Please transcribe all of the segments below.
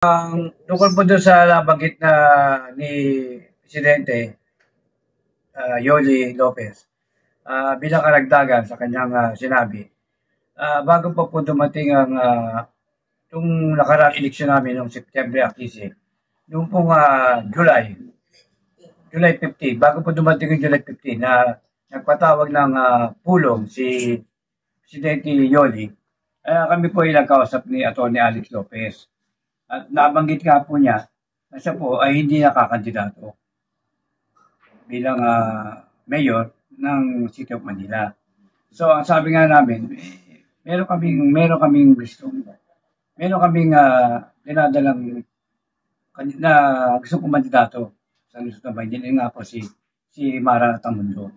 Tungkol po doon sa nabanggit na ni Presidente Yoli Lopez, bilang karagdagan sa kanyang sinabi, bago pa po dumating ang itong nakaraang eleksyon namin noong September 15, noong pong July 15, bago po dumating yung July 15 na nagpatawag ng pulong si Presidente Yoli, kami po ay nagkausap ni Atty. Alex Lopez. At nabanggit nga po niya na siya po ay hindi nakakandidato bilang mayor ng City of Manila. So, ang sabi nga namin, meron kaming dinadalang na gusto kong kandidato sa Luzon na Maynila. Yun nga po si Mara Tamundo.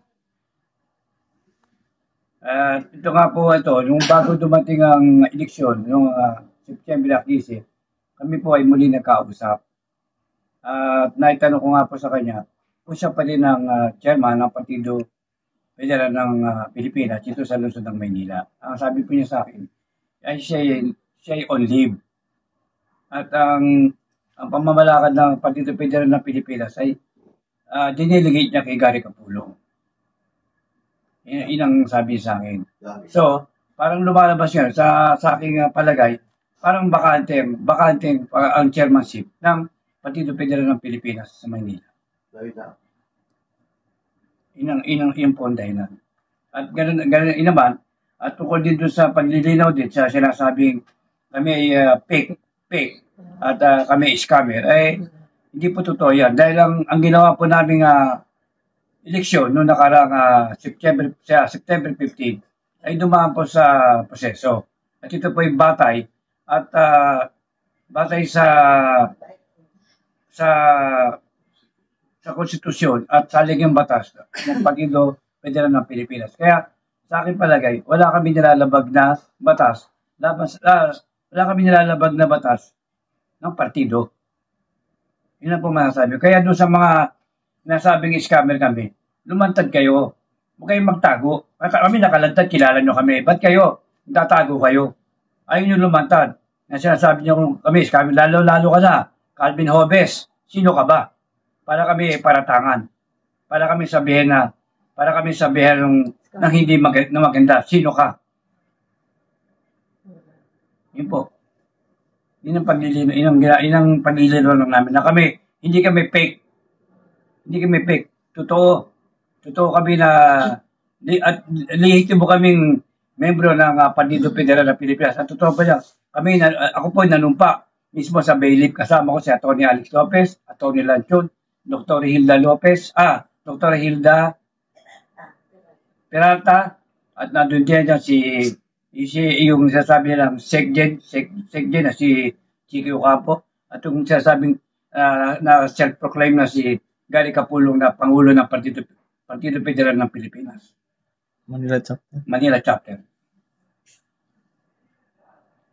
Ito nga po yung bago dumating ang eleksyon, yung September 15, kami po ay muli nagkausap. Naitanong ko nga po sa kanya, kung siya pa rin ang chairman ng Partido Federal ng Pilipinas dito sa Luzon ng Maynila. Ang sabi po niya sa akin, ay siya ay on leave. At ang pamamalakad ng Partido Federal ng Pilipinas ay diniligate niya kay Gary Capulong. Yun ang sabi sa akin. So, parang lumalabas yun sa aking palagay, parang bakante ang chairmanship ng Partido Federal ng Pilipinas sa Maynila. Inang po ang dahilan. At ganun naman, at tungkol din doon sa paglilinaw din sa sinasabing kami ay fake at kami scammer, hindi po totoo yan. Dahil ang ginawa po namin eleksyon noong nakarang September 15 ay dumaan po sa proseso. At ito po ay batay sa konstitusyon at sa ligang batas ng Partido Federal ng Pilipinas. Kaya sa akin palagay, wala kami nilalabag na batas ng partido. Yun ang po masasabi. Kaya doon sa mga nasabing scammer kami, lumantad kayo. Huwag kayong magtago. Kami nakalantad, kilala nyo kami. Ba't kayo? Tatago kayo. Ayun yung lumantad. Na sinasabi nyo kami, scammer, lalo ka na. Calvin Hobbes, sino ka ba? Para kami paratangan. Para kami sabihin ng hindi maganda, sino ka? Yun po. Yun ang paglilino lang namin. Na kami, hindi kami fake. Totoo kami na at lehitimo kaming membro ng Partido Federal ng Pilipinas. At totoo pa yan. Ako po nanumpa mismo sa bailiff. Kasama ko si Atty. Alex Lopez, Atty. Lanchon, Dr. Hilda Peralta, at nandun din yung sasabi nilang Seggen na si Chiqui Ocampo, at yung sasabing na self-proclaim na si Gary Capulong na Pangulo ng Partido Federal ng Pilipinas. Manila Chapter.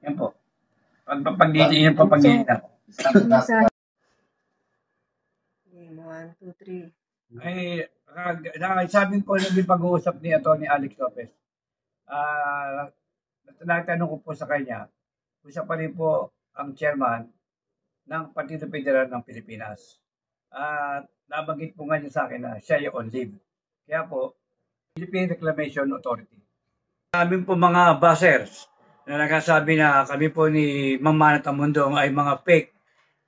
Yan po. Yan po pagdilita. 1, 2, 3. Sabi ko nung pag-uusap ni Atty. Alex Lopez, natanong ko po sa kanya kung siya pa rin po ang chairman ng Partido Federal ng Pilipinas. Nabanggit po nga niya sa akin na siya ay on leave. Kaya po, Philippine Reclamation Authority. Amin po mga buzzers na nagsasabi na kami po ni Ma'am Mara Tamundong ay mga fake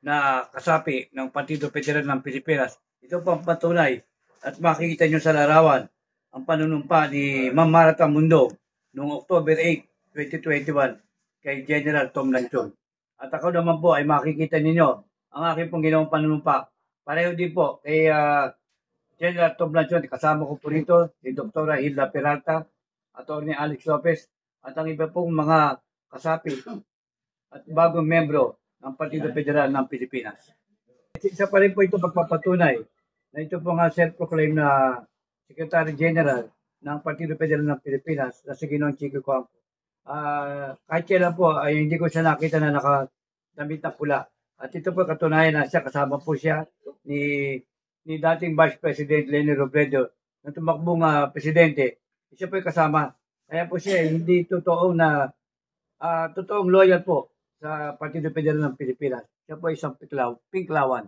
na kasapi ng Partido Federal ng Pilipinas. Ito po ang patunay at makikita nyo sa larawan ang panunumpa ni Ma'am Mara Tamundong noong October 8, 2021 kay General Tom Lanchon. At ako naman po ay makikita ninyo ang aking pong ginawang panunumpa. Pareho din po kay General Tom Lanchon, kasama ko po rito si Dr. Hilda Peralta, Atty. Alex Lopez, at ang iba pong mga kasapi at bagong membro ng Partido Federal ng Pilipinas. Isa pa rin po ito pagpapatunay na ito po nga self-proclaim na Secretary General ng Partido Federal ng Pilipinas na si Ginoong Chiqui Ocampo. Kahit kailan po ay hindi ko siya nakita na nakadamit na pula. At ito po katunayan na siya, kasama po siya ni dating Vice President Leni Robredo na tumakbong presidente. Siya po kasama. Kaya po siya hindi totoong loyal po sa Partido Federal ng Pilipinas. Siya po ay isang pinklawan.